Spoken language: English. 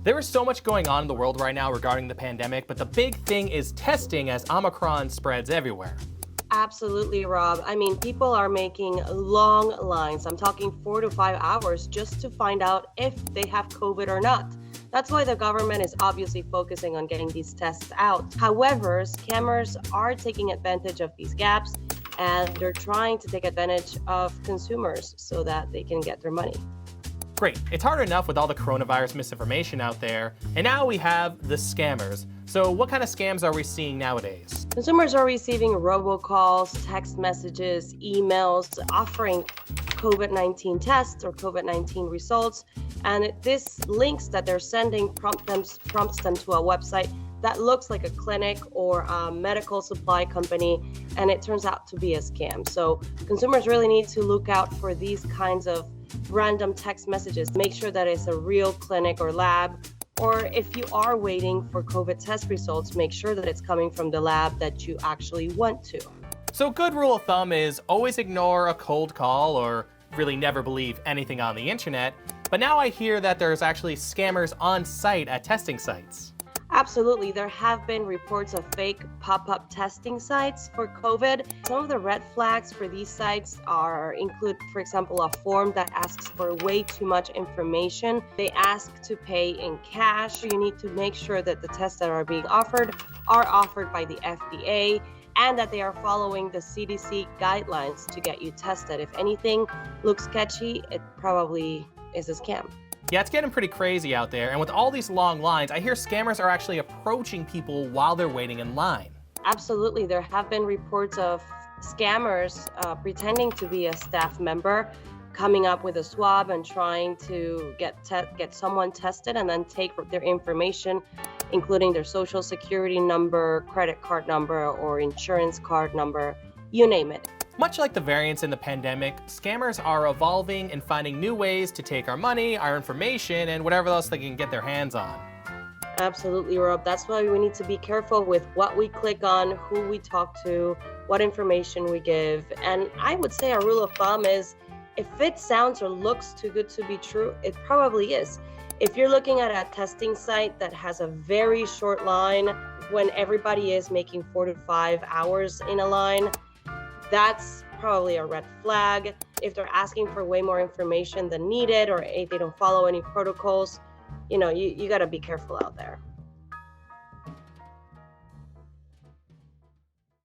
There is so much going on in the world right now regarding the pandemic, but the big thing is testing as Omicron spreads everywhere. Absolutely, Rob. I mean, people are making long lines. I'm talking 4 to 5 hours just to find out if they have COVID or not. That's why the government is obviously focusing on getting these tests out. However, scammers are taking advantage of these gaps and they're trying to take advantage of consumers so that they can get their money. Great. It's hard enough with all the coronavirus misinformation out there, and now we have the scammers. So what kind of scams are we seeing nowadays? Consumers are receiving robocalls, text messages, emails offering COVID-19 tests or COVID-19 results. And this links that they're sending prompts them to a website that looks like a clinic or a medical supply company, and it turns out to be a scam. So consumers really need to look out for these kinds of random text messages. Make sure that it's a real clinic or lab, or if you are waiting for COVID test results, make sure that it's coming from the lab that you actually went to. So a good rule of thumb is always ignore a cold call or really never believe anything on the internet. But now I hear that there's actually scammers on site at testing sites. Absolutely. There have been reports of fake pop-up testing sites for COVID. Some of the red flags for these sites include, for example, a form that asks for way too much information. They ask to pay in cash. You need to make sure that the tests that are being offered are offered by the FDA and that they are following the CDC guidelines to get you tested. If anything looks sketchy, it probably is a scam. Yeah, it's getting pretty crazy out there, and with all these long lines, I hear scammers are actually approaching people while they're waiting in line. Absolutely. There have been reports of scammers pretending to be a staff member, coming up with a swab and trying to get someone tested and then take their information, including their social security number, credit card number, or insurance card number, you name it. Much like the variants in the pandemic, scammers are evolving and finding new ways to take our money, our information, and whatever else they can get their hands on. Absolutely, Rob. That's why we need to be careful with what we click on, who we talk to, what information we give. And I would say a rule of thumb is if it sounds or looks too good to be true, it probably is. If you're looking at a testing site that has a very short line when everybody is making 4 to 5 hours in a line, that's probably a red flag. If they're asking for way more information than needed, or if they don't follow any protocols, you got to be careful out there.